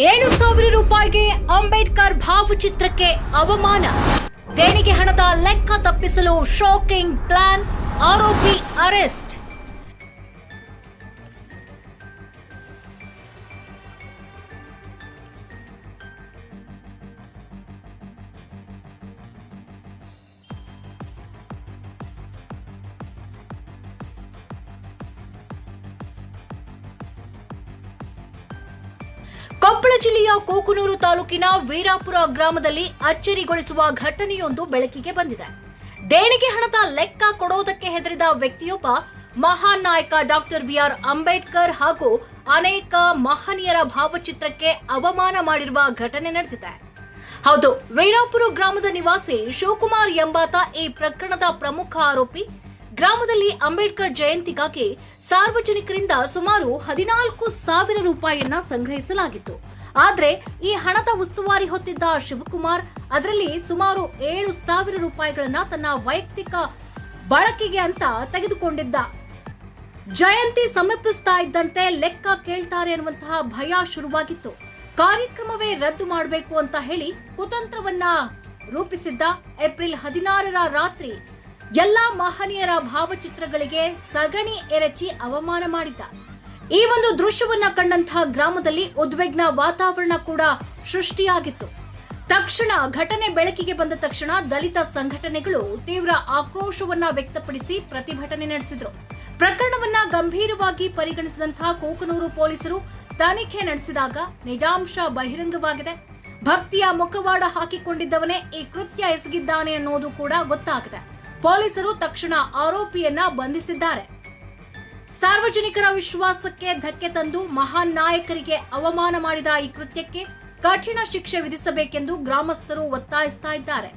7,000 ರೂಪಾಯಿಗೆ ಅಂಬೇಡ್ಕರ್ ಭಾವಚಿತ್ರಕ್ಕೆ ಅವಮಾನ. ದೇಣಿಗೆ ಹಣದ ಲೆಕ್ಕ ತಪ್ಪಿಸಲು ಶಾಕಿಂಗ್ ಪ್ಲಾನ್, ಆರೋಪಿ ಅರೆಸ್ಟ್. ಕೊಪ್ಪಳ ಜಿಲ್ಲೆಯ ಕೂಕನೂರು ತಾಲೂಕಿನ ವೀರಾಪುರ ಗ್ರಾಮದಲ್ಲಿ ಅಚ್ಚರಿಗೊಳಿಸುವ ಘಟನೆಯೊಂದು ಬೆಳಕಿಗೆ ಬಂದಿದೆ. ದೇಣಿಗೆ ಹಣದ ಲೆಕ್ಕ ಕೊಡೋದಕ್ಕೆ ಹೆದರಿದ ವ್ಯಕ್ತಿಯೊಬ್ಬ ಮಹಾನ್ ನಾಯಕ ಡಾಕ್ಟರ್ ಬಿಆರ್ ಅಂಬೇಡ್ಕರ್ ಹಾಗೂ ಅನೇಕ ಮಹನೀಯರ ಭಾವಚಿತ್ರಕ್ಕೆ ಅವಮಾನ ಮಾಡಿರುವ ಘಟನೆ ನಡೆದಿದೆ. ಹೌದು, ವೀರಾಪುರ ಗ್ರಾಮದ ನಿವಾಸಿ ಶಿವಕುಮಾರ್ ಎಂಬಾತ ಈ ಪ್ರಕರಣದ ಪ್ರಮುಖ ಆರೋಪಿ. ಗ್ರಾಮದಲ್ಲಿ ಅಂಬೇಡ್ಕರ್ ಜಯಂತಿಗಾಗಿ ಸಾರ್ವಜನಿಕರಿಂದ ಸುಮಾರು 14,000 ರೂಪಾಯಿಯನ್ನ ಸಂಗ್ರಹಿಸಲಾಗಿತ್ತು. ಆದರೆ ಈ ಹಣದ ಉಸ್ತುವಾರಿ ಹೊತ್ತಿದ್ದ ಶಿವಕುಮಾರ್ ಅದರಲ್ಲಿ ಸುಮಾರು 7,000 ರೂಪಾಯಿಗಳನ್ನ ತನ್ನ ವೈಯಕ್ತಿಕ ಬಳಕೆಗೆ ಅಂತ ತೆಗೆದುಕೊಂಡಿದ್ದ. ಜಯಂತಿ ಸಮೀಪಿಸ್ತಾ ಇದ್ದಂತೆ ಲೆಕ್ಕ ಕೇಳ್ತಾರೆ ಅನ್ನುವಂತಹ ಭಯ ಶುರುವಾಗಿತ್ತು. ಕಾರ್ಯಕ್ರಮವೇ ರದ್ದು ಮಾಡಬೇಕು ಅಂತ ಹೇಳಿ ಕುತಂತ್ರವನ್ನ ರೂಪಿಸಿದ್ದ. ಏಪ್ರಿಲ್ 16ರ ರಾತ್ರಿ ಎಲ್ಲಾ ಮಹನೀಯರ ಭಾವಚಿತ್ರಗಳಿಗೆ ಸಗಣಿ ಎರಚಿ ಅವಮಾನ ಮಾಡಿದ್ದ. ಈ ಒಂದು ದೃಶ್ಯವನ್ನ ಕಂಡಂತಹ ಗ್ರಾಮದಲ್ಲಿ ಉದ್ವಿಗ್ನ ವಾತಾವರಣ ಕೂಡ ಸೃಷ್ಟಿಯಾಗಿತ್ತು. ತಕ್ಷಣ ಘಟನೆ ಬೆಳಕಿಗೆ ಬಂದ ತಕ್ಷಣ ದಲಿತ ಸಂಘಟನೆಗಳು ತೀವ್ರ ಆಕ್ರೋಶವನ್ನ ವ್ಯಕ್ತಪಡಿಸಿ ಪ್ರತಿಭಟನೆ ನಡೆಸಿದ್ರು. ಪ್ರಕರಣವನ್ನ ಗಂಭೀರವಾಗಿ ಪರಿಗಣಿಸಿದಂತಹ ಕೂಕನೂರು ಪೊಲೀಸರು ತನಿಖೆ ನಡೆಸಿದಾಗ ನಿಜಾಂಶ ಬಹಿರಂಗವಾಗಿದೆ. ಭಕ್ತಿಯ ಮುಖವಾಡ ಹಾಕಿಕೊಂಡಿದ್ದವನೇ ಈ ಕೃತ್ಯ ಎಸಗಿದ್ದಾನೆ ಅನ್ನೋದು ಕೂಡ ಗೊತ್ತಾಗಿದೆ. ಪೊಲೀಸರು ತಕ್ಷಣ ಆರೋಪಿಯನ್ನ ಬಂಧಿಸಿದ್ದಾರೆ. ಸಾರ್ವಜನಿಕರ ವಿಶ್ವಾಸಕ್ಕೆ ಧಕ್ಕೆ ತಂದು ಮಹಾನ್ ನಾಯಕರಿಗೆ ಅವಮಾನ ಮಾಡಿದ ಈ ಕೃತ್ಯಕ್ಕೆ ಕಠಿಣ ಶಿಕ್ಷೆ ವಿಧಿಸಬೇಕೆಂದು ಗ್ರಾಮಸ್ಥರು ಒತ್ತಾಯಿಸ್ತಾ ಇದ್ದಾರೆ.